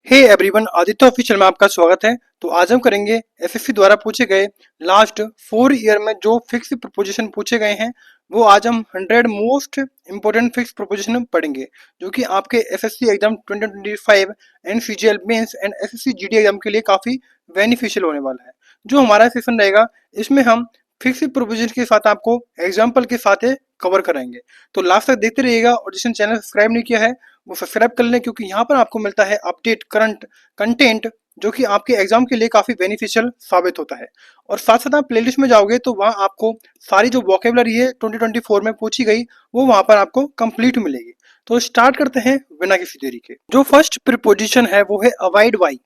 Hey everyone, Aditya official में आपका स्वागत है। तो आज हम करेंगे एसएससी द्वारा पूछे गए लास्ट 4 ईयर में जो फिक्स प्रोपोजिशन पूछे गए हैं। वो आज हम 100 मोस्ट इंपोर्टेंट फिक्स प्रोपोजिशन पढ़ेंगे जो कि आपके SSC exam 2025 and CGL mains and SSC GD exam के लिए काफी बेनिफिशियल होने वाला है। जो हमारा सेशन रहेगा इसमें हम फिक्स प्रोपोजिशन के साथ आपको एग्जाम्पल के साथ कवर कराएंगे। तो लास्ट तक देखते रहिएगा और जिसने चैनल सब्सक्राइब नहीं किया है वो सब्सक्राइब कर लें, क्योंकि यहाँ पर आपको मिलता है अपडेट करंट कंटेंट जो कि आपके एग्जाम के लिए काफी बेनिफिशियल साबित होता है। और साथ साथ आप प्लेलिस्ट में जाओगे तो वहाँ आपको सारी जो वोकेबलरी है 2024 में पूछी गई वो वहाँ पर आपको कंप्लीट मिलेगी। तो स्टार्ट करते हैं बिना किसी देरी के। जो फर्स्ट प्रीपोजिशन है वो है अवॉइड बाई।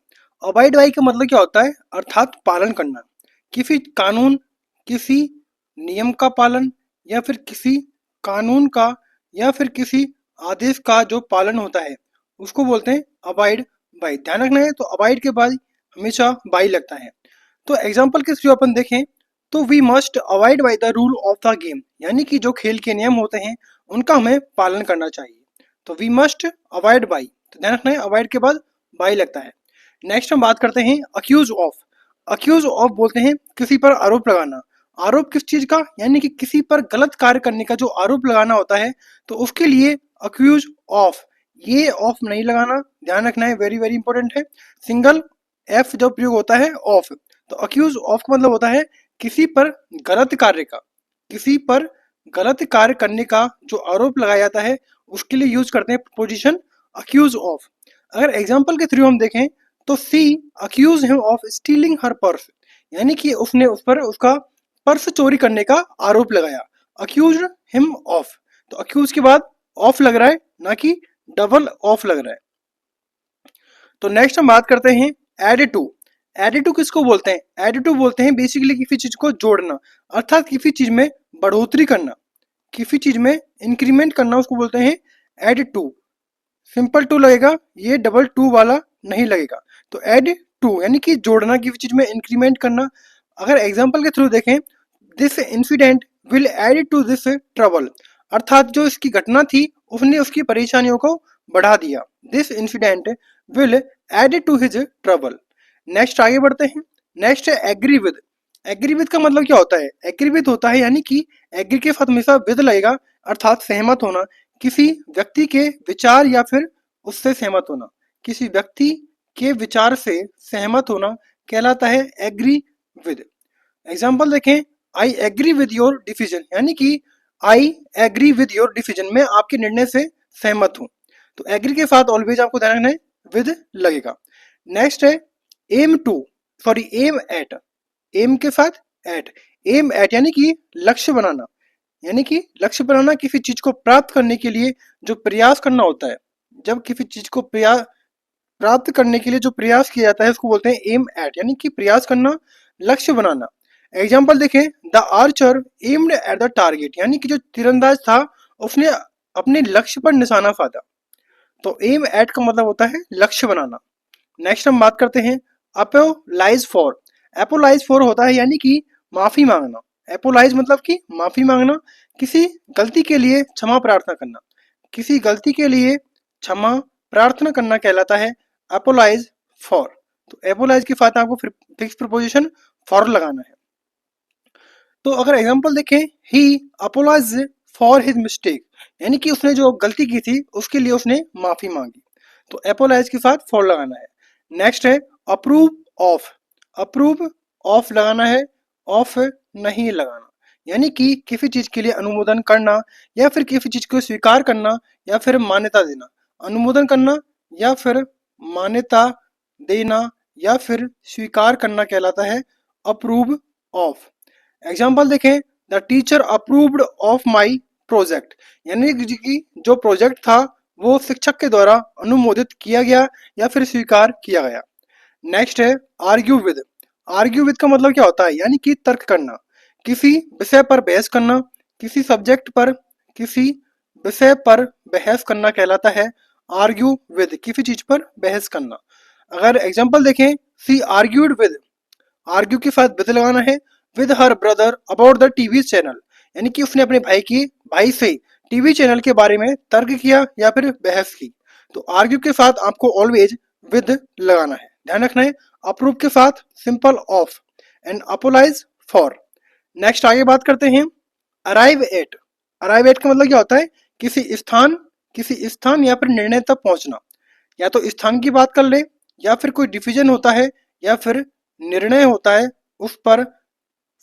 अवॉइड बाई का मतलब क्या होता है, अर्थात पालन करना। किसी कानून, किसी नियम का पालन या फिर किसी कानून का या फिर किसी आदेश का जो पालन होता है उसको बोलते हैं अवॉइड बाई। ध्यान रखना है, तो अवॉइड के बाद हमेशा बाई लगता है। तो एग्जाम्पल के थ्रू अपन देखें तो we must avoid by the rule of the game, यानी कि जो खेल के नियम होते हैं उनका हमें पालन करना चाहिए। तो वी मस्ट अवॉइड बाई, तो ध्यान रखना है अवॉइड के बाद बाई लगता है। नेक्स्ट हम बात करते हैं अक्यूज ऑफ। अक्यूज ऑफ बोलते हैं किसी पर आरोप लगाना। आरोप किस चीज का, यानी कि किसी पर गलत कार्य करने का जो आरोप लगाना होता है तो उसके लिए अक्यूज ऑफ, ये ऑफ नहीं लगाना, ध्यान रखना है, वेरी वेरी इंपॉर्टेंट है। सिंगल एफ जो प्रयोग होता है ऑफ। तो अक्यूज ऑफ का मतलब होता है किसी पर गलत कार्य का, किसी पर गलत कार्य करने का जो आरोप लगाया जाता है उसके लिए यूज करते हैं प्रोपोजिशन अक्यूज ऑफ। अगर एग्जाम्पल के थ्रू हम देखें तो she accuse him of stealing her purse, यानी कि उसने उस पर उसका पर्स चोरी करने का आरोप लगाया। अक्यूज हिम ऑफ, तो अक्यूज के बाद ऑफ लग रहा है, ना कि डबल ऑफ लग रहा है। तो नेक्स्ट हम बात करते हैं एड टू। एड टू किसको बोलते हैं? एड टू बोलते हैं बेसिकली किसी चीज को जोड़ना, अर्थात किसी चीज में बढ़ोतरी करना, किसी चीज में इंक्रीमेंट करना, उसको बोलते हैं एड टू। सिंपल टू लगेगा, ये डबल टू वाला नहीं लगेगा। तो एड टू यानी कि जोड़ना, किसी चीज में इंक्रीमेंट करना। अगर एग्जाम्पल के थ्रू देखें, this incident will add to this trouble, अर्थात जो इसकी घटना थी उसने उसकी परेशानियों को बढ़ा दिया। This incident will add to his trouble. Next आगे बढ़ते हैं। नेक्स्ट है एग्री विद। एग्री विद का मतलब क्या होता है? एग्री विद होता है यानी कि एग्री के साथ हमेशा विद लगेगा, अर्थात सहमत होना, किसी व्यक्ति के विचार या फिर उससे सहमत होना। किसी व्यक्ति के विचार से सहमत होना कहलाता है एग्री विद। एग्जाम्पल देखें, I agree with your decision, यानी कि I agree with your decision, में आपके निर्णय से सहमत हूं। तो एग्री के साथ ऑलवेज आपको ध्यान रखना है विद लगेगा। नेक्स्ट है aim to, sorry aim at. Aim के साथ एट, एम एट यानी कि लक्ष्य बनाना, यानी कि लक्ष्य बनाना किसी चीज को प्राप्त करने के लिए जो प्रयास करना होता है। जब किसी चीज को प्राप्त करने के लिए जो प्रयास किया जाता है उसको बोलते हैं एम एट, यानी कि प्रयास करना, लक्ष्य बनाना। एग्जाम्पल देखें, the Archer aimed at the target, यानी कि जो तीरंदाज था उसने अपने लक्ष्य पर निशाना साधा। तो एम एट का मतलब होता है लक्ष्य बनाना। नेक्स्ट हम बात करते हैं अपोलाइज फॉर। अपोलाइज फॉर होता है यानी कि माफी मांगना। अपोलाइज मतलब कि माफी मांगना, किसी गलती के लिए क्षमा प्रार्थना करना। किसी गलती के लिए क्षमा प्रार्थना करना कहलाता है अपोलाइज फॉर। तो अपोलाइज के साथ आपको फिक्स प्रीपोजिशन फॉर लगाना है। तो अगर एग्जांपल देखें, ही अपोलाइज फॉर हिज मिस्टेक, यानी कि उसने जो गलती की थी उसके लिए उसने माफी मांगी। तो अपोलाइज के साथ फॉर लगाना है। नेक्स्ट है अप्रूव ऑफ। अप्रूव ऑफ लगाना है, ऑफ नहीं लगाना, यानी कि किसी चीज के लिए अनुमोदन करना या फिर किसी चीज को स्वीकार करना या फिर मान्यता देना। अनुमोदन करना या फिर मान्यता देना या फिर स्वीकार करना कहलाता है अप्रूव ऑफ। एग्जाम्पल देखें, the teacher approved of my project, यानी कि जो प्रोजेक्ट था वो शिक्षक के द्वारा अनुमोदित किया गया या फिर स्वीकार किया गया। नेक्स्ट है आर्ग्यू विद। आर्ग्यू विद का मतलब क्या होता है? यानी कि तर्क करना, किसी विषय पर बहस करना, किसी सब्जेक्ट पर, किसी विषय पर बहस करना कहलाता है आर्ग्यू विद, किसी चीज पर बहस करना। अगर एग्जाम्पल देखें, सी आर्ग्यूड विद, आर्ग्यू के साथ विद लगाना है, with her brother about the TV channel, यानी कि उसने अपने भाई से टीवी चैनल के बारे में तर्क किया या फिर बहस की। तो आर्ग्यू के साथ आपको ऑलवेज विद लगाना है, ध्यान रखना है। अप्रूव के साथ simple of and apologise for. Next आगे बात करते हैं अराइव एट। अराइव एट का मतलब क्या होता है? किसी स्थान या फिर निर्णय तक पहुंचना। या तो स्थान की बात कर ले, या फिर कोई डिसीजन होता है, या फिर निर्णय होता है, उस पर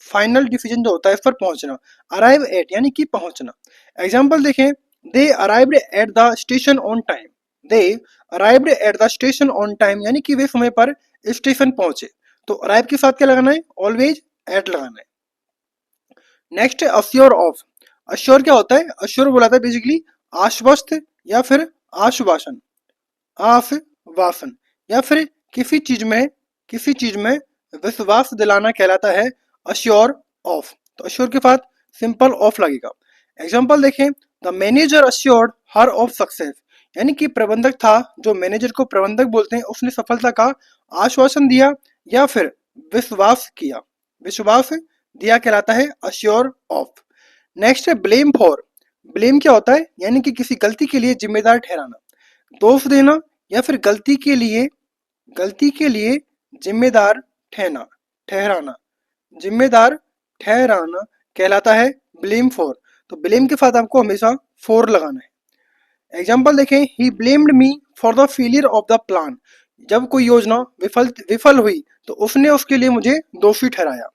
फाइनल डिसीजन जो होता है उस पर पहुंचना। अराइव एट यानी कि पहुंचना। एग्जाम्पल देखें, they arrived at the station on time. They arrived at the station on time यानी कि वे समय पर स्टेशन पहुंचे। तो अराइव के साथ क्या लगाना है? ऑलवेज एट लगाना है। नेक्स्ट है अश्योर ऑफ। अश्योर क्या होता है? अश्योर बुलाता है बेसिकली आश्वस्त या फिर आश्वासन, आश्वासन या फिर किसी चीज में विश्वास दिलाना कहलाता है अश्योर ऑफ। तो अश्योर के साथ सिंपल ऑफ लगेगा। एग्जाम्पल देखें, the manager assured her of success यानी कि प्रबंधक था, जो मैनेजर को प्रबंधक बोलते हैं, उसने सफलता का आश्वासन दिया या फिर विश्वास किया। विश्वास दिया कहलाता है अश्योर ऑफ। नेक्स्ट है ब्लेम फॉर। ब्लेम क्या होता है? यानी कि किसी गलती के लिए जिम्मेदार ठहराना, दोष देना या फिर गलती के लिए जिम्मेदार ठहराना जिम्मेदार ठहराना कहलाता है ब्लेम फॉर। तो ब्लेम के साथ आपको हमेशा फॉर लगाना है। एग्जाम्पल देखें, ही blamed me for the failure of the plan. जब कोई योजना विफल हुई तो उसने उसके लिए मुझे दोषी ठहराया।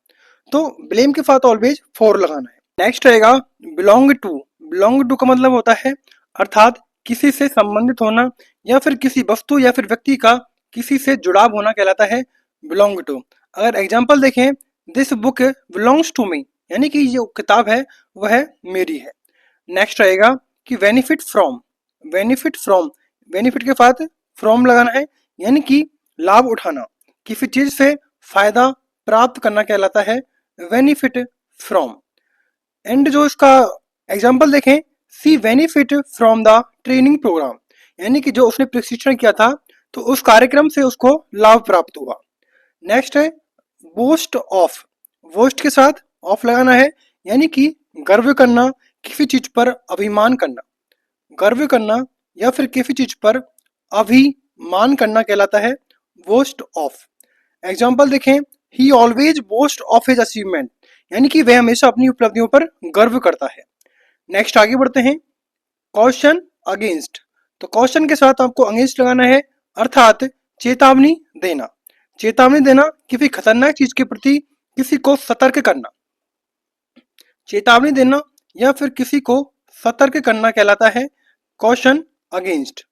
तो ब्लेम के साथ ऑलवेज फॉर लगाना है। नेक्स्ट रहेगा बिलोंग टू। बिलोंग टू का मतलब होता है अर्थात किसी से संबंधित होना या फिर किसी वस्तु या फिर व्यक्ति का किसी से जुड़ाव होना कहलाता है बिलोंग टू। अगर एग्जाम्पल देखें, this book belongs to me यानी कि जो किताब है वह मेरी है। नेक्स्ट रहेगा कि बेनिफिट फ्रॉम। बेनिफिट के साथ फ्रॉम लगाना है यानी कि लाभ उठाना, किसी चीज से फायदा प्राप्त करना कहलाता है बेनिफिट फ्रॉम। एंड जो इसका एग्जाम्पल देखें, she benefit from the training programme यानी कि जो उसने प्रशिक्षण किया था तो उस कार्यक्रम से उसको लाभ प्राप्त हुआ। नेक्स्ट है बोस्ट ऑफ। बोस्ट के साथ ऑफ लगाना है यानी कि गर्व करना, किसी चीज पर अभिमान करना। गर्व करना या फिर किसी चीज पर अभिमान करना कहलाता है बोस्ट ऑफ। एग्जाम्पल देखें, ही always boast of his achievement यानी कि वह हमेशा अपनी उपलब्धियों पर गर्व करता है। नेक्स्ट आगे बढ़ते हैं कॉशन अगेंस्ट। तो कॉशन के साथ आपको अगेंस्ट लगाना है अर्थात चेतावनी देना। चेतावनी देना किसी खतरनाक चीज के प्रति किसी को सतर्क करना। चेतावनी देना या फिर किसी को सतर्क करना कहलाता है कॉशन अगेंस्ट।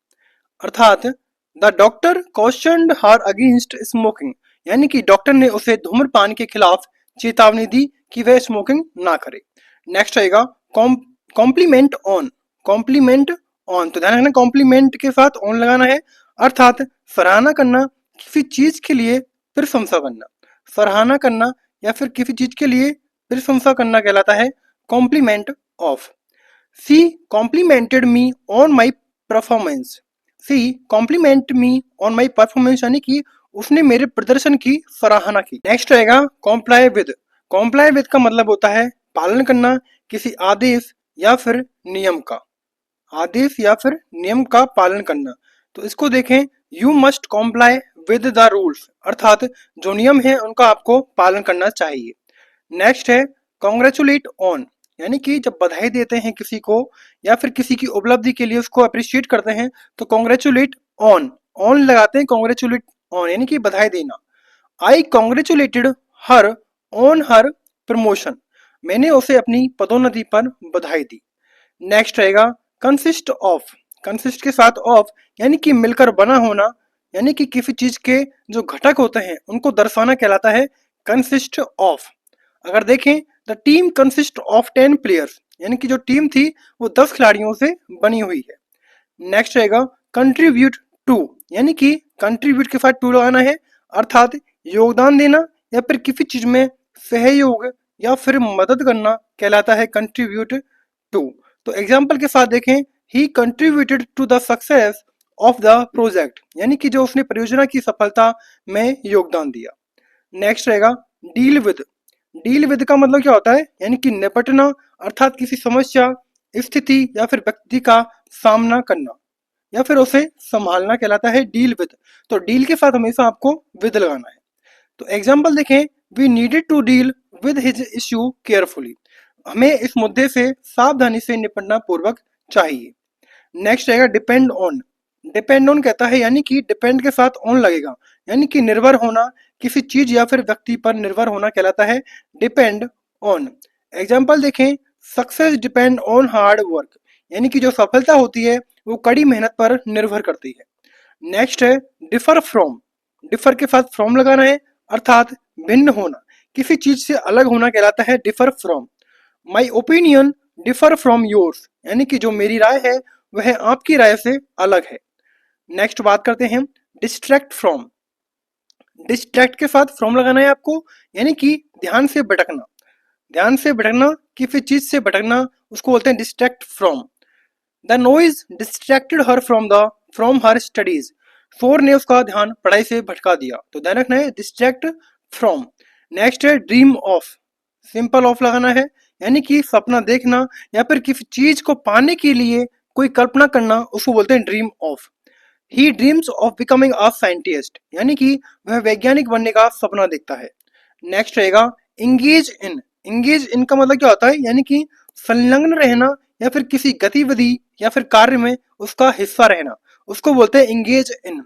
अर्थात the doctor cautioned her against smoking यानी कि डॉक्टर ने उसे धूम्रपान के खिलाफ चेतावनी दी कि वह स्मोकिंग ना करे। नेक्स्ट आएगा कॉम्प्लीमेंट ऑन। कॉम्प्लीमेंट ऑन, तो ध्यान रखना कॉम्प्लीमेंट के साथ ऑन लगाना है अर्थात सराहना करना, किसी चीज के लिए प्रशंसा करना। सराहना करना या फिर किसी चीज के लिए प्रशंसा करना कहलाता है compliment of. She complimented me on my performance. She compliment me on my performance यानी कि उसने मेरे प्रदर्शन की सराहना की। नेक्स्ट रहेगा कॉम्प्लाई विद। कॉम्प्लाई विद का मतलब होता है पालन करना, किसी आदेश या फिर नियम का। आदेश या फिर नियम का पालन करना। तो इसको देखें, you must comply with the rules अर्थात जो नियम है उनका आपको पालन करना चाहिए। नेक्स्ट है कॉन्ग्रेचुलेट ऑन यानी कि जब बधाई देते हैं किसी को या फिर किसी की उपलब्धि के लिए उसको अप्रिशिएट करते हैं तो कॉन्ग्रेचुलेट ऑन लगाते हैं। कॉन्ग्रेचुलेट ऑन यानी कि बधाई देना। I congratulated her on her promotion, मैंने उसे अपनी पदोन्नति पर बधाई दी। नेक्स्ट रहेगा कंसिस्ट ऑफ। कंसिस्ट के साथ ऑफ यानी कि मिलकर बना होना यानी कि किसी चीज के जो घटक होते हैं उनको दर्शाना कहलाता है कंसिस्ट ऑफ। अगर देखें, the team consist of 10 players यानी कि जो टीम थी वो 10 खिलाड़ियों से बनी हुई है। नेक्स्ट रहेगा कंट्रीब्यूट टू यानी कि कंट्रीब्यूट के साथ टू लगाना है अर्थात योगदान देना या फिर किसी चीज में सहयोग या फिर मदद करना कहलाता है कंट्रीब्यूट टू। तो एग्जाम्पल के साथ देखें, he contributed to the success of the project यानी कि जो उसने परियोजना की सफलता में योगदान दिया। नेक्स्ट रहेगा डील विद। डील विद का मतलब क्या होता है? यानी कि निपटना अर्थात किसी समस्या, स्थिति या फिर व्यक्ति का सामना करना या फिर उसे संभालना कहलाता है डील विद। तो डील के साथ हमेशा आपको विद लगाना है। तो एग्जाम्पल देखें, we needed to deal with his issue carefully. हमें इस मुद्दे से सावधानी से निपटना पूर्वक चाहिए। नेक्स्ट रहेगा डिपेंड ऑन। डिपेंड ऑन कहता है यानी कि डिपेंड के साथ ऑन लगेगा, यानी कि निर्भर होना, किसी चीज या फिर व्यक्ति पर निर्भर होना कहलाता है डिपेंड ऑन। एग्जाम्पल देखें, success depend on hard work, यानी कि जो सफलता होती है वो कड़ी मेहनत पर निर्भर करती है। नेक्स्ट है डिफर फ्रॉम। डिफर के साथ फ्रॉम लगाना है, अर्थात भिन्न होना, किसी चीज से अलग होना कहलाता है differ from. My opinion differ from yours, यानी कि जो मेरी राय है वह आपकी राय से अलग है। नेक्स्ट बात करते हैं डिस्ट्रैक्ट फ्रॉम। डिस्ट्रैक्ट के साथ फ्रॉम लगाना है आपको, यानी कि ध्यान से भटकना। ध्यान से भटकना, किसी चीज से भटकना, उसको बोलते हैं distract from. The noise distracted her from her studies. शोर ने उसका ध्यान पढ़ाई से भटका दिया, तो ध्यान रखना है डिस्ट्रैक्ट फ्रॉम। नेक्स्ट है ड्रीम ऑफ। सिंपल ऑफ लगाना है, यानी कि सपना देखना या फिर किसी चीज को पाने के लिए कोई कल्पना करना, उसको बोलते हैं dream of. He dreams of becoming a scientist, यानी कि वह वैज्ञानिक बनने का सपना देखता है। नेक्स्ट रहेगा इंगेज इन। इंगेज इन का मतलब क्या होता है, यानी कि संलग्न रहना या फिर किसी गतिविधि या फिर कार्य में उसका हिस्सा रहना, उसको बोलते हैं इंगेज इन।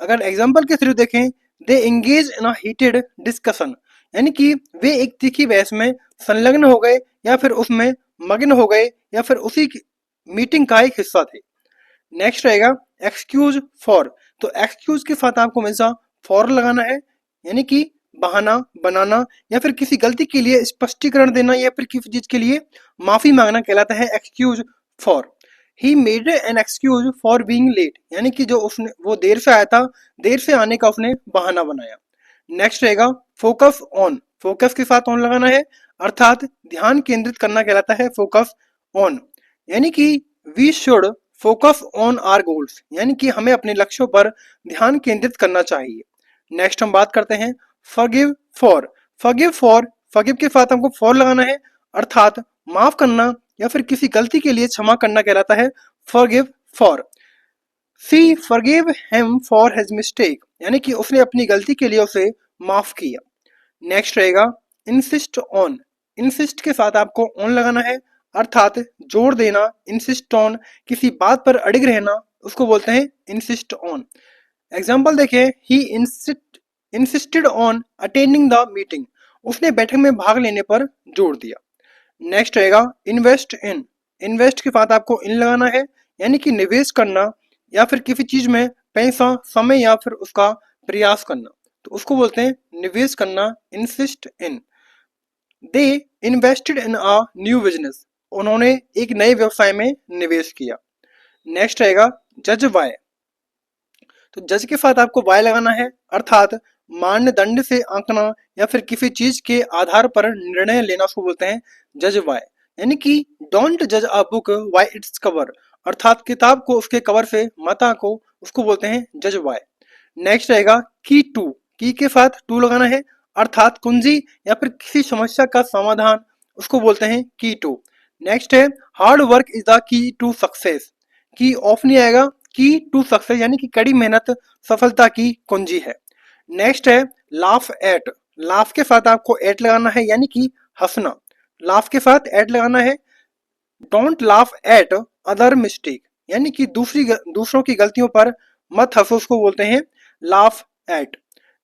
अगर एग्जाम्पल के थ्रू देखें, they engage in a heated discussion, यानी कि वे एक तीखी बहस में संलग्न हो गए या फिर उसमें मग्न हो गए या फिर उसी मीटिंग का एक हिस्सा थे। नेक्स्ट रहेगा एक्सक्यूज फॉर। तो एक्सक्यूज के साथ आपको हमेशा फॉर लगाना है, यानी कि बहाना बनाना या फिर किसी गलती के लिए स्पष्टीकरण देना या फिर किसी चीज के लिए माफी मांगना कहलाता है excuse for. He made an excuse for being late, यानी कि जो उसने वो देर से आया था, देर से आने का उसने बहाना बनाया। नेक्स्ट रहेगा फोकस ऑन। फोकस के साथ ऑन लगाना है, अर्थात ध्यान केंद्रित करना कहलाता है फोकस ऑन। यानी कि we should focus on our goals, यानी कि हमें अपने लक्ष्यों पर ध्यान केंद्रित करना चाहिए। नेक्स्ट हम बात करते हैं forgive for. Forgive for, forgive के साथ हमको फॉर लगाना है, अर्थात माफ करना या फिर किसी गलती के लिए क्षमा करना कहलाता है forgive for. She forgive him for his mistake, यानी कि उसने अपनी गलती के लिए उसे माफ किया। नेक्स्ट रहेगा इंसिस्ट ऑन। इंसिस्ट के साथ आपको ऑन लगाना है, अर्थात जोर देना, इंसिस्ट ऑन, किसी बात पर अड़िग रहना, उसको बोलते हैं इंसिस्ट ऑन। एग्जाम्पल देखिए, he insisted on attending the meeting, उसने बैठक में भाग लेने पर जोर दिया। नेक्स्ट रहेगा इन्वेस्ट इन। इन्वेस्ट के साथ आपको इन लगाना है, यानी कि निवेश करना या फिर किसी चीज में पैसा, समय या फिर उसका प्रयास करना, तो उसको बोलते हैं निवेश करना, insist in. They invested in a new business, उन्होंने एक नए व्यवसाय में निवेश किया। नेक्स्ट रहेगा जज बाय। तो जज के साथ आपको बाय लगाना है, अर्थात मानदंड से आंकना या फिर किसी चीज के आधार पर निर्णय लेना, उसको बोलते हैं जज बाय। यानी कि डोंट जज a book by its cover, अर्थात किताब को उसके कवर से मत आंको, उसको बोलते हैं जज बाय। नेक्स्ट रहेगा की टू। की के साथ टू लगाना है, अर्थात कुंजी या फिर किसी समस्या का समाधान, उसको बोलते हैं की टू। नेक्स्ट है hard work is the key to success. Key of नहीं आएगा, की टू सक्सेस, यानी कि कड़ी मेहनत सफलता की कुंजी है। नेक्स्ट है लाफ एट। लाफ के साथ आपको एट लगाना है, यानी कि हंसना। लाफ के साथ एट लगाना है। Don't laugh at other mistake, यानी कि दूसरों की गलतियों पर मत हंसो, उसको बोलते हैं लाफ एट।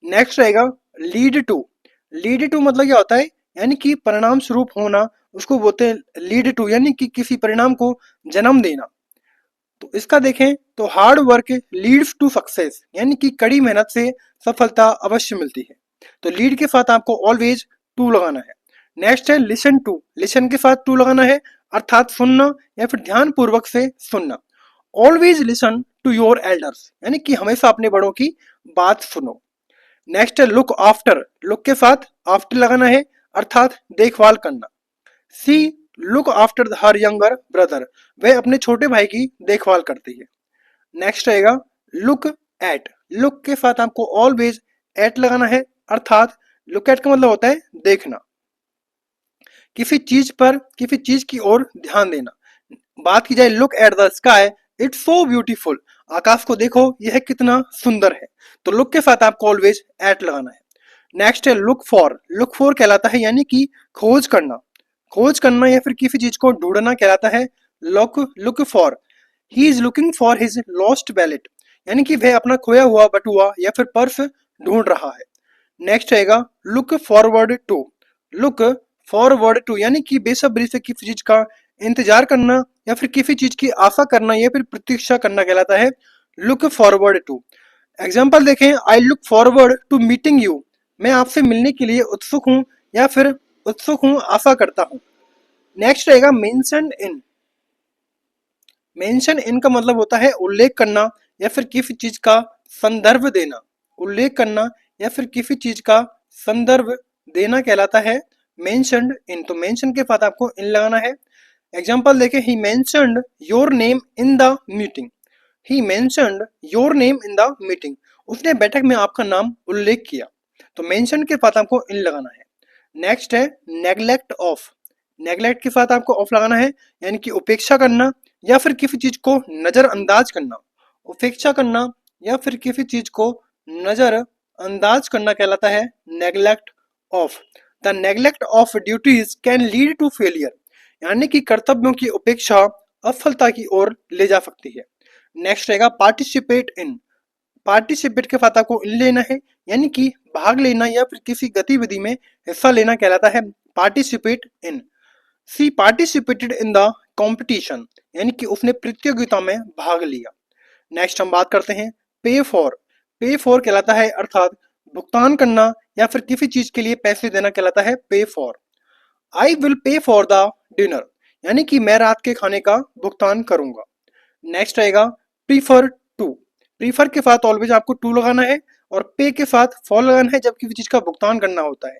नेक्स्ट रहेगा लीड टू। लीड टू मतलब क्या होता है, यानी कि परिणाम स्वरूप होना, उसको बोलते हैं लीड टू, यानी कि किसी परिणाम को जन्म देना। तो इसका देखें तो hard work leads to success, यानी कि कड़ी मेहनत से सफलता अवश्य मिलती है। तो लीड के साथ आपको ऑलवेज टू लगाना है। नेक्स्ट है लिसन टू। लिसन के साथ टू लगाना है, अर्थात सुनना या फिर ध्यान पूर्वक से सुनना। Always listen to your elders, यानी कि हमेशा अपने बड़ों की बात सुनो। नेक्स्ट है लुक आफ्टर। लुक के साथ आफ्टर लगाना है, अर्थात देखभाल करना। She look after her younger brother, वह अपने छोटे भाई की देखभाल करती है। नेक्स्ट रहेगा लुक एट। लुक के साथ आपको ऑलवेज एट लगाना है, अर्थात लुक एट का मतलब होता है देखना, किसी चीज पर, किसी चीज की ओर ध्यान देना। बात की जाए look at the sky, it's so beautiful, आकाश को देखो यह कितना सुंदर है। तो लुक के साथ आपको ऑलवेज एट लगाना है। नेक्स्ट है लुक फॉर। लुक फॉर कहलाता है यानी कि खोज करना। खोज करना या फिर किसी चीज को ढूंढना कहलाता है look look for. He is looking for his lost ballot, यानी कि वह अपना खोया हुआ बटुआ या फिर पर्स ढूंढ रहा है। नेक्स्ट रहेगा look forward to. Look forward to यानी कि बेसब्री से किसी चीज का इंतजार करना या फिर किसी चीज की आशा करना या फिर प्रतीक्षा करना कहलाता है लुक फॉरवर्ड टू। एग्जाम्पल देखें, I look forward to meeting you. मैं आपसे मिलने के लिए उत्सुक हूँ या फिर उत्सुक हूँ, आशा करता हूँ। नेक्स्ट रहेगा मेंशन इन। मेंशन इन का मतलब होता है उल्लेख करना या फिर किसी चीज का संदर्भ देना। उल्लेख करना या फिर किसी चीज का संदर्भ देना कहलाता है मेंशनड इन। तो मेंशन के साथ आपको इन लगाना है। एग्जाम्पल देखें, ही mentioned your name in the meeting. He mentioned your name in the meeting. उसने बैठक में आपका नाम उल्लेख किया। तो मेंशन के साथ आपको इन लगाना है। नेक्स्ट है नेग्लेक्ट ऑफ। नेग्लेक्ट के साथ आपको ऑफ लगाना है, यानी कि उपेक्षा करना या फिर किसी चीज को नजरअंदाज करना। उपेक्षा करना या फिर किसी चीज को नजरअंदाज करना कहलाता है neglect of. The neglect of duties can lead to failure, यानी कि कर्तव्यों की उपेक्षा असफलता की ओर ले जा सकती है। नेक्स्ट रहेगा पार्टिसिपेट इन। पार्टिसिपेट के साथ आपको इन लेना है, यानी कि भाग लेना या फिर किसी गतिविधि में हिस्सा लेना कहलाता है participate in. She participated in the competition, यानी कि उसने प्रतियोगिता में भाग लिया। नेक्स्ट हम बात करते हैं पे फॉर। पे फॉर कहलाता है अर्थात भुगतान करना या फिर किसी चीज के लिए पैसे देना कहलाता है पे for. I will pay for the dinner, यानी कि मैं रात के खाने का भुगतान करूंगा। नेक्स्ट रहेगा प्रीफर टू। प्रीफर के साथ ऑलवेज आपको टू लगाना है और पे के साथ फॉर लगाना है जब किसी चीज का भुगतान करना होता है।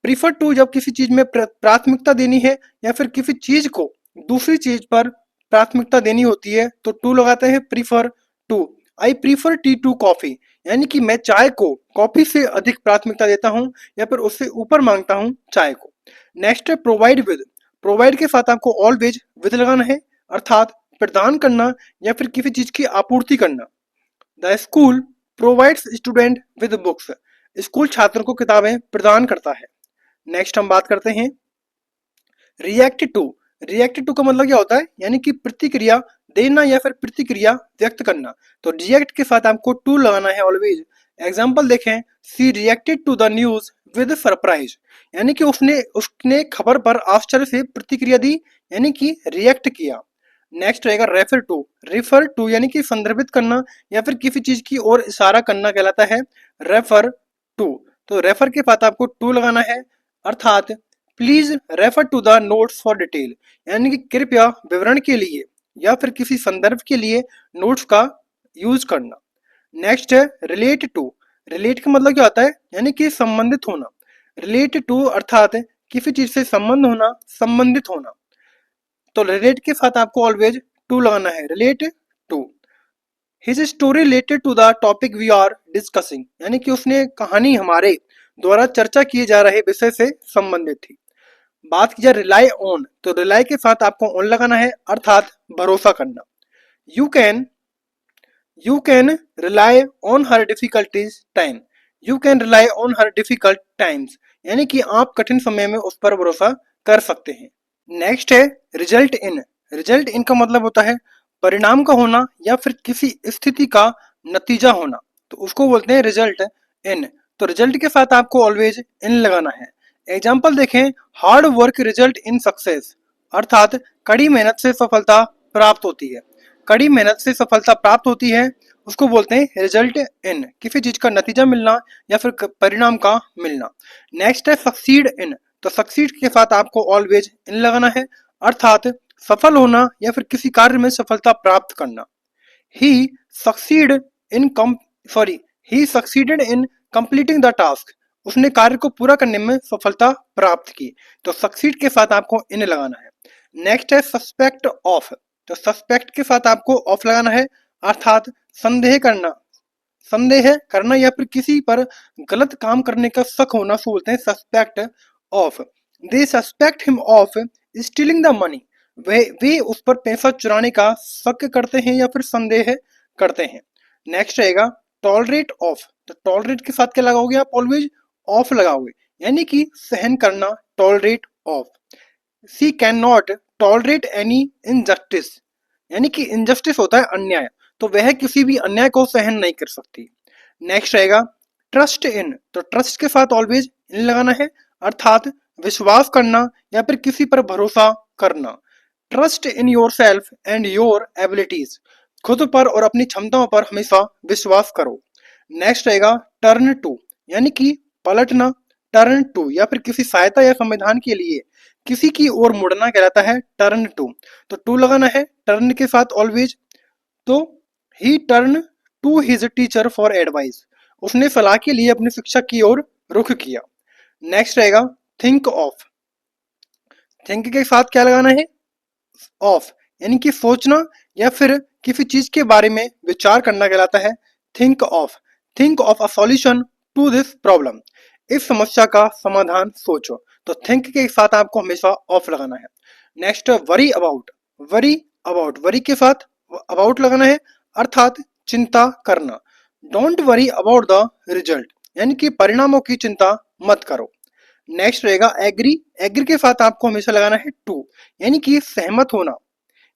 प्रीफर टू जब किसी चीज में प्राथमिकता देनी है या फिर किसी चीज को दूसरी चीज पर प्राथमिकता देनी होती है तो टू लगाते हैं prefer to. I prefer tea to coffee, यानी कि मैं चाय को कॉफी से अधिक प्राथमिकता देता हूं या फिर उससे ऊपर मांगता हूं चाय को। नेक्स्ट है प्रोवाइड विद। प्रोवाइड के साथ आपको ऑलवेज विद लगाना है, अर्थात प्रदान करना या फिर किसी चीज की आपूर्ति करना। The school provides student with books. School छात्रों को किताबें प्रदान करता है। नेक्स्ट हम बात करते हैं रिएक्ट टू। रिएक्ट टू का मतलब क्या होता है, यानी कि प्रतिक्रिया देना या फिर प्रतिक्रिया व्यक्त करना। तो रिएक्ट के साथ आपको टू लगाना है ऑलवेज। एग्जाम्पल देखें, she reacted to the news with surprise, यानी कि उसने उसने खबर पर आश्चर्य से प्रतिक्रिया दी, यानी कि रिएक्ट किया। नेक्स्ट रहेगा रेफर टू। रेफर टू यानी कि संदर्भित करना या फिर किसी चीज की ओर इशारा करना कहलाता है रेफर टू। तो रेफर के साथ आपको टू लगाना है, अर्थात please refer to the notes for detail, यानी कि कृपया विवरण के लिए या फिर किसी संदर्भ के लिए नोट्स का यूज करना। नेक्स्ट है रिलेट टू। रिलेट का मतलब क्या होता है, यानी कि संबंधित होना। रिलेट टू अर्थात किसी चीज से संबंध होना, संबंधित होना। तो रिलेट के साथ आपको ऑलवेज टू लगाना है, relate to. His story related to the topic we are discussing, यानी कि उसने कहानी हमारे द्वारा चर्चा किए जा रहे विषय से संबंधित थी। बात की जाए रिलाई ऑन, तो रिलाई के साथ आपको ऑन लगाना है, अर्थात भरोसा करना। You can rely on her difficulties time. You can rely on her difficult times, यानी कि आप कठिन समय में उस पर भरोसा कर सकते हैं। नेक्स्ट है रिजल्ट इन। रिजल्ट इन का मतलब होता है परिणाम का होना या फिर किसी स्थिति का नतीजा होना, तो उसको बोलते हैं रिजल्ट इन। तो रिजल्ट के साथ आपको ऑलवेज इन लगाना है। एग्जाम्पल देखें, hard work result in success, अर्थात कड़ी मेहनत से सफलता प्राप्त होती है। कड़ी मेहनत से सफलता प्राप्त होती है, उसको बोलते हैं रिजल्ट इन, किसी चीज का नतीजा मिलना या फिर परिणाम का मिलना। नेक्स्ट है सक्सीड इन। तो सक्सीड के साथ आपको ऑलवेज इन लगाना है, अर्थात सफल होना या फिर किसी कार्य में सफलता प्राप्त करना। He succeed in he succeeded in completing the task, उसने कार्य को पूरा करने में सफलता प्राप्त की। तो सक्सीड के साथ आपको इन लगाना है। नेक्स्ट है सस्पेक्ट ऑफ। तो सस्पेक्ट के साथ आपको ऑफ लगाना है, अर्थात संदेह करना, संदेह करना या फिर किसी पर गलत काम करने का शक होना, सो बोलते हैं suspect of. They suspect him of stealing the money, वे उस पर पैसा चुराने का शक करते हैं या फिर संदेह करते हैं। नेक्स्ट रहेगा टॉलरेट ऑफ, तो टॉलरेट के साथ क्या लगाओगे आप, ऑलवेज ऑफ लगाओगे, यानी कि सहन करना, tolerate of. She can not tolerate any injustice, यानी कि इनजस्टिस होता है अन्याय, तो वह किसी भी अन्याय को सहन नहीं कर सकती। नेक्स्ट रहेगा ट्रस्ट इन, तो ट्रस्ट के साथ ऑलवेज इन लगाना है, अर्थात विश्वास करना या फिर किसी पर भरोसा करना। Trust in your self and your abilities, खुद पर और अपनी क्षमताओं पर हमेशा विश्वास करो। नेक्स्ट रहेगा टर्न टू, यानी कि पलटना, टर्न टू या फिर किसी सहायता या समाधान के लिए किसी की ओर मुड़ना कहलाता है टर्न टू, तो टू लगाना है टर्न के साथ ऑलवेज। तो he turn to his teacher for advice, उसने सलाह के लिए अपने शिक्षक की ओर रुख किया। नेक्स्ट रहेगा थिंक ऑफ, थिंक के साथ क्या लगाना है, ऑफ, यानी कि सोचना या फिर किसी चीज के बारे में विचार करना कहलाता है think of. Think of a solution to this problem, इस समस्या का समाधान सोचो, तो थिंक के साथ आपको हमेशा ऑफ लगाना है। Next worry about, worry about, worry के साथ अबाउट लगाना है, अर्थात चिंता करना। Don't worry about the result, यानी कि परिणामों की चिंता मत करो। नेक्स्ट रहेगा एग्री, एग्री के साथ आपको हमेशा लगाना है टू, यानी कि सहमत होना,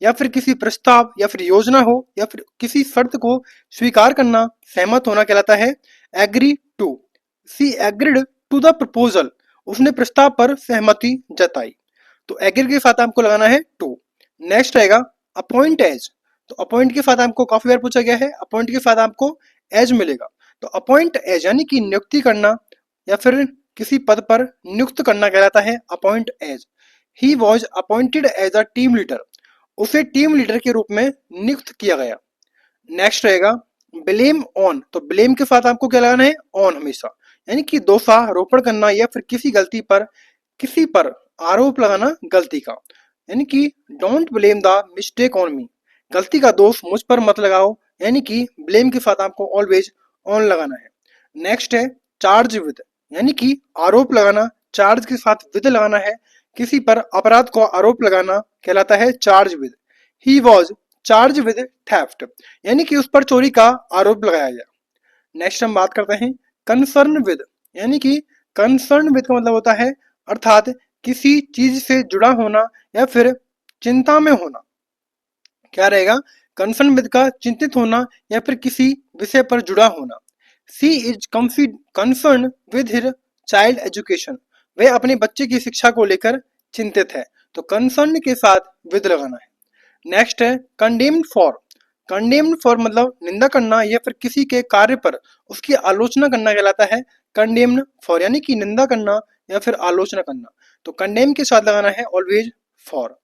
या फिर किसी प्रस्ताव या फिर योजना हो या फिर किसी शर्त को स्वीकार करना, सहमत होना कहलाता है agree to. She agreed to the proposal, उसने प्रस्ताव पर सहमति जताई, तो एग्री के साथ आपको लगाना है टू। नेक्स्ट रहेगा अपॉइंट एज, तो अपॉइंट के साथ आपको काफी बार पूछा गया है, अपॉइंट के साथ आपको एज मिलेगा, तो अपॉइंट एज यानी कि नियुक्ति करना या फिर किसी पद पर नियुक्त करना कहलाता है appoint as. He was appointed as a team leader, उसे टीम लीडर के रूप में नियुक्त किया गया। नेक्स्ट रहेगा ब्लेम ऑन, तो ब्लेम के साथ आपको क्या लगाना है, ऑन हमेशा, यानी कि दोषारोपण करना या फिर किसी गलती पर किसी पर आरोप लगाना गलती का, यानी कि don't blame the mistake on me, गलती का दोष मुझ पर मत लगाओ, यानी कि ब्लेम के साथ आपको ऑलवेज ऑन लगाना है। नेक्स्ट है चार्ज विद, यानी कि आरोप लगाना, चार्ज के साथ विद लगाना है, किसी पर अपराध को आरोप लगाना कहलाता है charge with. He was charge with theft, यानी कि उस पर चोरी का आरोप लगाया गया। नेक्स्ट हम बात करते हैं कंसर्न विद, यानी कि कंसर्न विद का मतलब होता है अर्थात किसी चीज से जुड़ा होना या फिर चिंता में होना। क्या रहेगा, कंसर्न विद का चिंतित होना या फिर किसी विषय पर जुड़ा होना। She is concern with his child education, वह अपने बच्चे की शिक्षा को लेकर चिंतित है, तो कंसर्न के साथ विद लगाना है। नेक्स्ट है कंडेम्ड फॉर, कंडेम्ड फॉर मतलब निंदा करना या फिर किसी के कार्य पर उसकी आलोचना करना कहलाता है कंडेम्ड फॉर, यानी कि निंदा करना या फिर आलोचना करना, तो कंडेम के साथ लगाना है always for.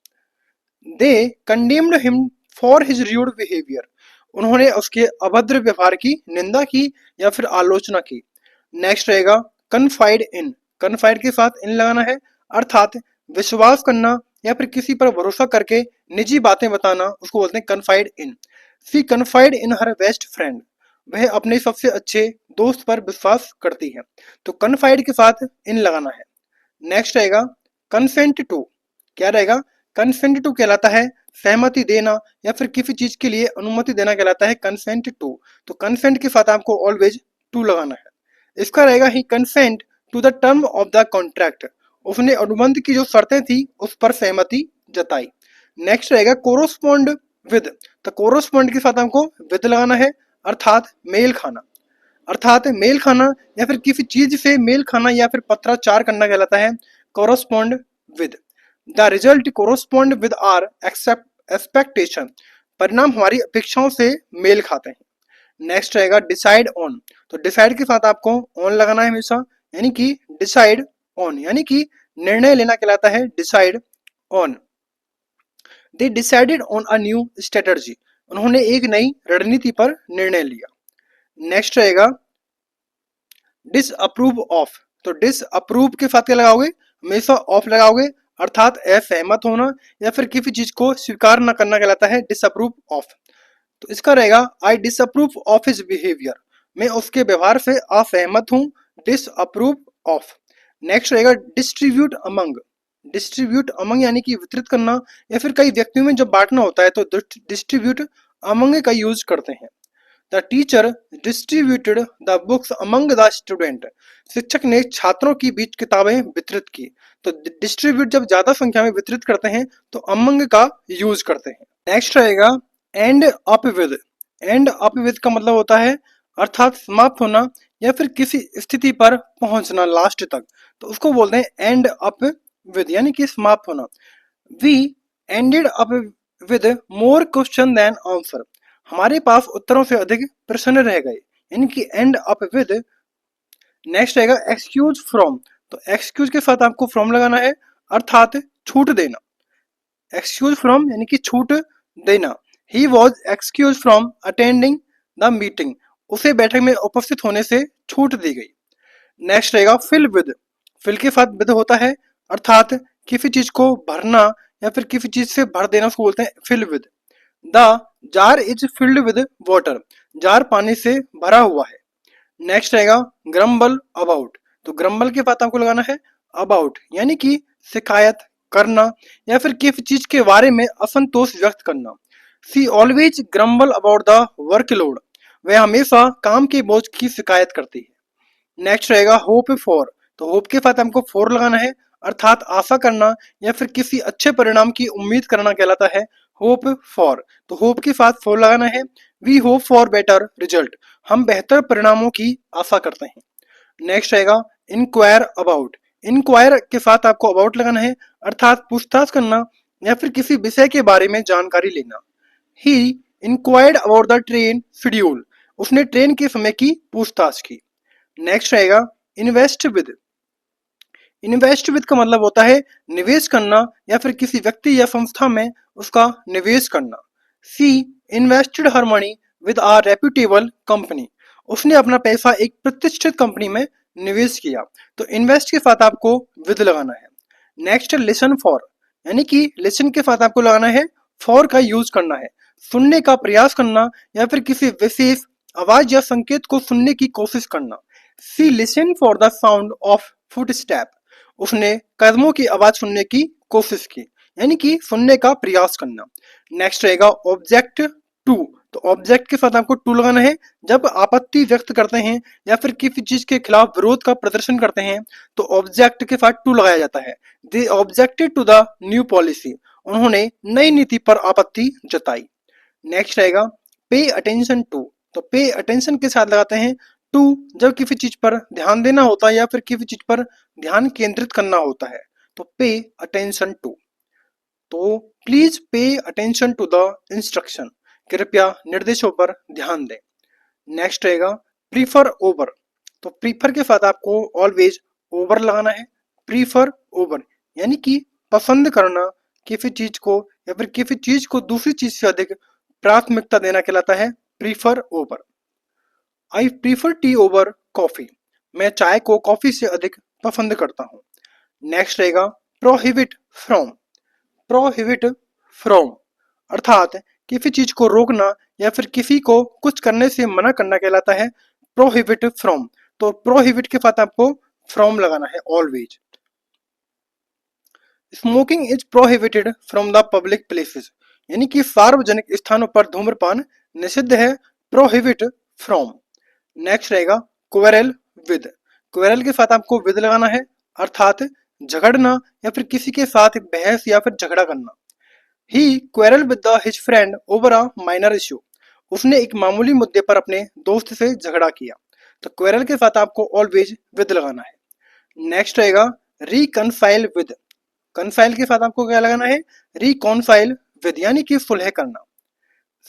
They condemned him for his rude behaviour, उन्होंने उसके अभद्र व्यवहार की निंदा की या फिर आलोचना की। नेक्स्ट रहेगा कन्फाइड इन, कन्फाइड के साथ इन लगाना है, अर्थात विश्वास करना या फिर किसी पर भरोसा करके निजी बातें बताना, उसको बोलते हैं कन्फाइड इन। सी कन्फाइड इन हर बेस्ट फ्रेंड, वह अपने सबसे अच्छे दोस्त पर विश्वास करती है, तो कन्फाइड के साथ इन लगाना है। नेक्स्ट रहेगा कंसेंट टू, क्या रहेगा, कंसेंट टू कहलाता है सहमति देना या फिर किसी चीज के लिए अनुमति देना कहलाता है कंसेंट टू, तो कंसेंट के साथ आपको ऑलवेज टू लगाना है। इसका रहेगा he consent to the term of the contract, उसने अनुबंध की जो शर्तें थी उस पर सहमति जताई। नेक्स्ट रहेगा कोरोस्पोंड विद, तो कोरोस्पोंड के साथ हमको विद लगाना है, अर्थात मेल खाना, अर्थात मेल खाना या फिर किसी चीज से मेल खाना या फिर पत्राचार करना कहलाता है correspond with. The result correspond with our expectation, परिणाम हमारी अपेक्षाओं से मेल खाते हैं। नेक्स्ट रहेगा डिसाइड ऑन, तो डिसाइड के साथ आपको ऑन लगाना है हमेशा, यानी कि डिसाइड ऑन यानी कि निर्णय लेना कहलाता है decide on. They decided on a new strategy, उन्होंने एक नई रणनीति पर निर्णय लिया। नेक्स्ट रहेगा डिसअप्रूव ऑफ, तो डिसअप्रूव के साथ क्या लगाओगे, हमेशा ऑफ लगाओगे, अर्थात असहमत होना या फिर किसी चीज को स्वीकार न करना कहलाता है डिसअप्रूव ऑफ। तो इसका रहेगा आई डिसअप्रूव ऑफ हिज बिहेवियर, मैं उसके व्यवहार से असहमत हूं, डिसअप्रूव ऑफ। नेक्स्ट रहेगा डिस्ट्रीब्यूट अमंग, डिस्ट्रीब्यूट अमंग यानी कि वितरित करना या फिर कई व्यक्तियों में जब बांटना होता है तो डिस्ट्रीब्यूट अमंग का यूज करते हैं। The teacher distributed the books among the student. शिक्षक ने छात्रों के बीच किताबें वितरित की। तो डिस्ट्रीब्यूट जब ज्यादा संख्या में वितरित करते हैं तो अमंग का यूज करते हैं। नेक्स्ट रहेगा and up with. And up with का मतलब होता है अर्थात समाप्त होना या फिर किसी स्थिति पर पहुंचना लास्ट तक, तो उसको बोलते हैं एंड अप विद यानी कि समाप्त होना। We ended up with more question than answer. हमारे पास उत्तरों से अधिक प्रश्न रह गए, यानी कि एंड अप विद। नेक्स्ट रहेगा एक्सक्यूज फ्रॉम। तो एक्सक्यूज के साथ आपको फ्रॉम लगाना है अर्थात छूट देना। एक्सक्यूज फ्रॉम यानी कि छूट देना। He was excuse from attending the meeting. उसे बैठक में उपस्थित होने से छूट दी गई। नेक्स्ट रहेगा फिल विद। फिल के साथ विद होता है अर्थात किसी चीज को भरना या फिर किसी चीज से भर देना, उसको बोलते हैं fill with. The jar is filled with water. Jar पानी से भरा हुआ है। नेक्स्ट रहेगा ग्रम्बल अबाउट। तो ग्रम्बल के बाद आपको लगाना है अबाउट यानी कि शिकायत करना या फिर किसी चीज के बारे में असंतोष व्यक्त करना। She always grumble about the workload. वह हमेशा काम के बोझ की शिकायत करती है। नेक्स्ट रहेगा होप फॉर। तो होप के साथ हमको फॉर लगाना है अर्थात आशा करना या फिर किसी अच्छे परिणाम की उम्मीद करना कहलाता है होप फॉर। तो होप के साथ फॉर लगाना है। We hope for better result. हम बेहतर परिणामों की आशा करते हैं। नेक्स्ट रहेगा इंक्वायर अबाउट। इंक्वायर के साथ आपको अबाउट लगाना है अर्थात पूछताछ करना या फिर किसी विषय के बारे में जानकारी लेना। He inquired about the train schedule. उसने ट्रेन के समय की पूछताछ की। नेक्स्ट रहेगा इन्वेस्ट विद। इन्वेस्ट विद का मतलब होता है निवेश करना या फिर किसी व्यक्ति या संस्था में उसका निवेश करना। She invested her money with a reputable company. उसने अपना पैसा एक प्रतिष्ठित कंपनी में निवेश किया। तो इन्वेस्ट के साथ आपको विद लगाना है। नेक्स्ट लिसन फॉर यानी कि लिसन के साथ आपको लगाना है फॉर का यूज करना है। सुनने का प्रयास करना या फिर किसी विशेष आवाज या संकेत को सुनने की कोशिश करना। She listen for the sound of foot step. उसने कदमों की आवाज सुनने की कोशिश की यानी कि सुनने का प्रयास करना। नेक्स्ट रहेगा ऑब्जेक्ट टू। तो ऑब्जेक्ट के साथ आपको टू लगाना है जब आपत्ति व्यक्त करते हैं या फिर किसी चीज के खिलाफ विरोध का प्रदर्शन करते हैं तो ऑब्जेक्ट के साथ टू लगाया जाता है। They objected to the new policy. उन्होंने नई नीति पर आपत्ति जताई। नेक्स्ट रहेगा पे अटेंशन टू। तो पे अटेंशन के साथ लगाते हैं टू जब किसी चीज पर ध्यान देना होता है या फिर किसी चीज पर ध्यान केंद्रित करना होता है। तो पे अटेंशन टू। तो please pay attention to the instruction. कृपया निर्देशों पर ध्यान दें। नेक्स्ट रहेगा प्रीफर ओवर। तो प्रीफर के साथ आपको ऑलवेज ओवर लगाना है। प्रीफर ओवर यानी कि पसंद करना किसी चीज को या फिर किसी चीज को दूसरी चीज से अधिक प्राथमिकता देना कहलाता है प्रीफर ओवर। आई प्रीफर टी ओवर कॉफी। मैं चाय को कॉफी से अधिक पसंद करता हूँ। नेक्स्ट रहेगा प्रोहिबिट फ्रॉम। प्रोहिबिट फ्रॉम अर्थात किसी चीज को रोकना या फिर किसी को कुछ करने से मना करना कहलाता है प्रोहिबिट फ्रॉम। तो प्रोहिबिट के साथ आपको फ्रॉम लगाना है always. Smoking is prohibited from the public places यानी कि सार्वजनिक स्थानों पर धूम्रपान निषिद्ध है। Prohibit from. नेक्स्ट रहेगा क्वेरल विद। क्वेरल के साथ आपको विद लगाना है अर्थात झगड़ना या फिर किसी के साथ बहस या फिर झगड़ा करना। He quarrel with his friend over a minor issue. उसने एक मामूली मुद्दे पर अपने दोस्त से झगड़ा किया। तो क्वेरल के साथ आपको ऑलवेज विद लगाना है। नेक्स्ट रहेगा रिकनसाइल विद। कनसाइल के साथ आपको क्या लगाना है रिकॉन्साइल विद यानी कि सुलह करना।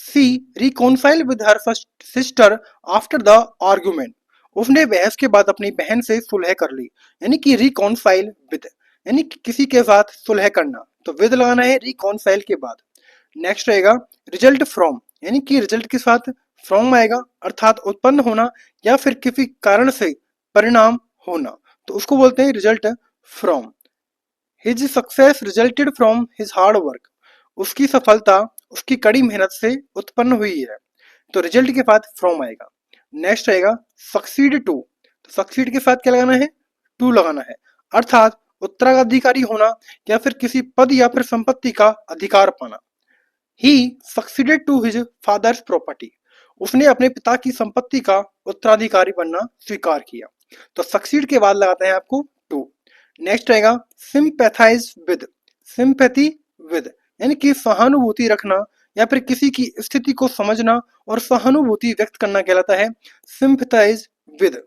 She reconcile with her sister after the argument. उसने बहस के बाद अपनी बहन से सुलह कर ली यानी कि रिकॉन्साइल विद यानी कि किसी के साथ सुलह करना। तो विद लगाना है रिकॉन्साइल के बाद। नेक्स्ट रहेगा रिजल्ट फ्रॉम यानी कि रिजल्ट के साथ फ्रॉम आएगा अर्थात उत्पन्न होना या फिर किसी कारण से परिणाम होना, तो उसको बोलते हैं result from. His success resulted from his hard work. उसकी सफलता उसकी कड़ी मेहनत से उत्पन्न हुई है। तो रिजल्ट के साथ फ्रॉम आएगा। नेक्स्ट रहेगा सक्सीड टू। तो सक्सीड के साथ क्या लगाना है टू लगाना है अर्थात उत्तराधिकारी होना या फिर किसी पद या फिर संपत्ति का अधिकार पाना। He succeeded to his father's property. उसने अपने पिता की संपत्ति का उत्तराधिकारी बनना स्वीकार किया। तो सक्सीड के बाद लगाते हैं आपको टू। नेक्स्ट रहेगा सिंपैथाइज विद। सिंपैथी विद यानी कि सहानुभूति रखना या फिर किसी की स्थिति को समझना और सहानुभूति व्यक्त करना कहलाता है sympathize with.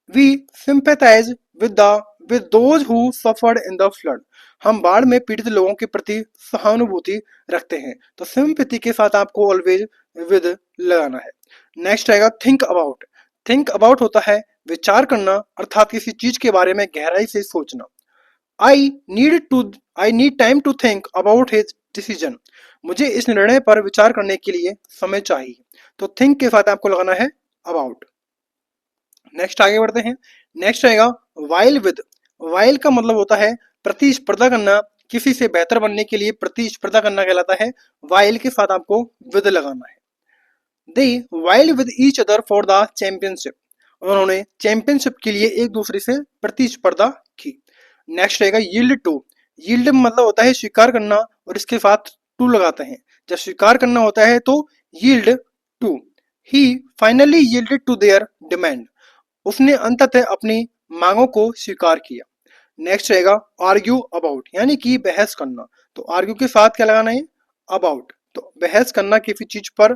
We sympathize with the with those who suffered in the flood. हम बाढ़ में पीड़ित लोगों के प्रति सहानुभूति रखते हैं। तो सिंपैथी के साथ आपको ऑलवेज विद लगाना है। नेक्स्ट आएगा थिंक अबाउट। थिंक अबाउट होता है विचार करना अर्थात किसी चीज के बारे में गहराई से सोचना। I I need time to think about his decision. मुझे इस निर्णय पर विचार करने के लिए समय चाहिए। तो थिंक के साथ आपको लगाना है अबाउट। नेक्स्ट आगे बढ़ते हैं। नेक्स्ट आएगा वाइल विद। वाइल का मतलब होता है प्रतिस्पर्धा करना, किसी से बेहतर बनने के लिए प्रतिस्पर्धा करना कहलाता है। वाइल के साथ आपको विद लगाना है। They while with each other for the championship. उन्होंने चैंपियनशिप के लिए एक दूसरे से प्रतिस्पर्धा की। नेक्स्ट रहेगा यील्ड टू। यील्ड मतलब होता है स्वीकार करना और इसके साथ टू लगाते हैं। जब स्वीकार करना होता है तो yield to. He finally yielded to their demand. उसने अंततः अपनी मांगों को स्वीकार किया। नेक्स्ट रहेगा आर्ग्यू अबाउट यानी कि बहस करना। तो आर्ग्यू के साथ क्या लगाना है अबाउट। तो बहस करना किसी चीज पर,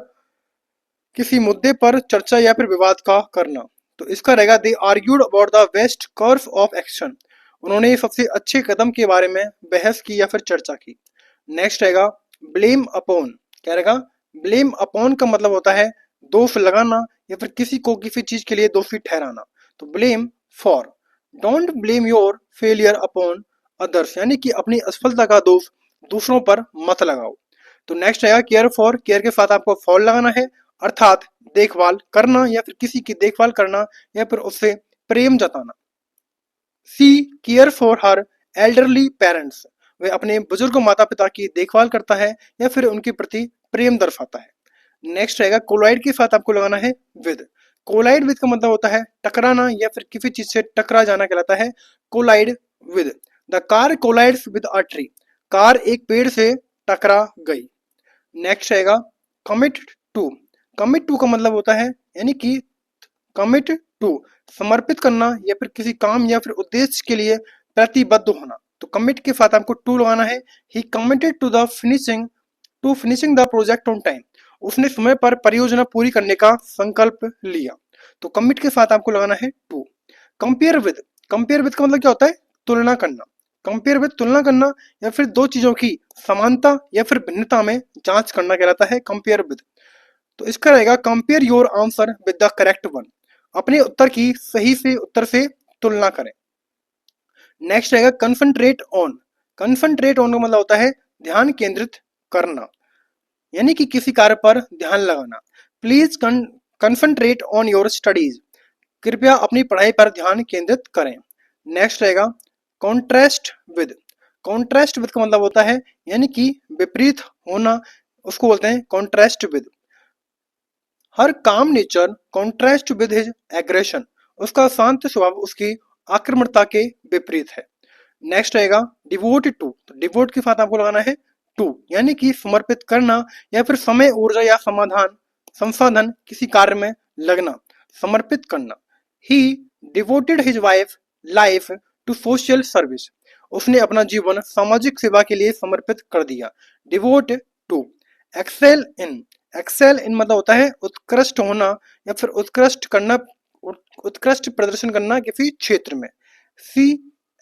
किसी मुद्दे पर चर्चा या फिर विवाद का करना। तो इसका रहेगा they argued about the best course of action. उन्होंने सबसे अच्छे कदम के बारे में बहस की या फिर चर्चा की। नेक्स्ट रहेगा ब्लेम अपॉन। क्या रहेगा ब्लेम अपॉन का मतलब होता है दोष लगाना या फिर किसी को किसी चीज के लिए दोषी ठहराना। तो blame for. Don't blame your failure upon others यानी कि अपनी असफलता का दोष दूसरों पर मत लगाओ। तो नेक्स्ट आएगा केयर फॉर। केयर के साथ आपको फॉर लगाना है अर्थात देखभाल करना या फिर किसी की देखभाल करना या फिर उससे प्रेम जताना। She care for her elderly parents. वे अपने बुजुर्ग माता पिता की देखभाल करता है या फिर उनके प्रति प्रेम दर्शाता है। नेक्स्ट रहेगा कोलाइड के साथ आपको लगाना है विद। कोलाइड विद का मतलब होता है टकराना या फिर किसी चीज से टकरा जाना कहलाता है collide with. The car collides with a tree. Car एक पेड़ से टकरा गई। नेक्स्ट रहेगा कमिट टू। कमिट टू का मतलब होता है यानी कि कमिट टू समर्पित करना या फिर किसी काम या फिर उद्देश्य के लिए प्रतिबद्ध होना। तो कमिट के साथ आपको टू लगाना है। He committed to finishing the project on time. उसने समय पर परियोजना पूरी करने का संकल्प लिया। तो कमिट के साथ आपको लगाना है to. Compare with. Compare with का मतलब क्या होता है तुलना करना। कंपेयर विद तुलना करना या फिर दो चीजों की समानता या फिर भिन्नता में जांच करना कहलाता है कंपेयर विद। तो इसका रहेगा compare your answer with the correct one. अपने उत्तर की सही से उत्तर से तुलना करें। नेक्स्ट रहेगा कन्संट्रेट ऑन। कन्संट्रेट ऑन का मतलब होता है ध्यान केंद्रित करना यानी कि किसी कार्य पर ध्यान लगाना। Please concentrate on your studies. कृपया अपनी पढ़ाई पर ध्यान केंद्रित करें। नेक्स्ट रहेगा कॉन्ट्रास्ट विद। कॉन्ट्रास्ट विद का मतलब होता है यानी कि विपरीत होना, उसको बोलते हैं contrast with. Her calm nature contrast with his aggression. उसका शांत स्वभाव उसकी आक्रमणता के विपरीत है। नेक्स्ट रहेगा डिवोट टू। तो डिवोट के साथ आपको लगाना है टू यानी कि समर्पित करना या फिर समय ऊर्जा या समाधान संसाधन किसी कार्य में लगना, समर्पित करना। He devoted his wife life to social service. उसने अपना जीवन सामाजिक सेवा के लिए समर्पित कर दिया। Devote to. Excel in. Excel in मतलब होता है उत्कृष्ट होना या फिर उत्कृष्ट करना, उत्कृष्ट प्रदर्शन करना किसी क्षेत्र में। सी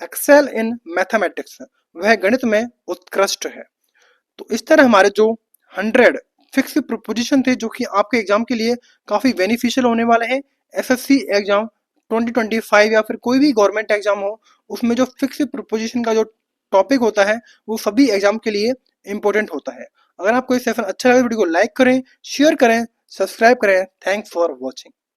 एक्सेल इन मैथमेटिक्स। वह गणित में उत्कृष्ट है। तो इस तरह हमारे जो 100 फिक्स प्रोपोजिशन थे जो कि आपके एग्जाम के लिए काफी बेनिफिशियल होने वाले हैं। एसएससी एग्जाम 2025 या फिर कोई भी गवर्नमेंट एग्जाम हो उसमें जो फिक्स प्रोपोजिशन का जो टॉपिक होता है वो सभी एग्जाम के लिए इंपॉर्टेंट होता है। अगर आपको ये सेशन अच्छा लगे वीडियो को लाइक करें, शेयर करें, सब्सक्राइब करें। Thanks for watching.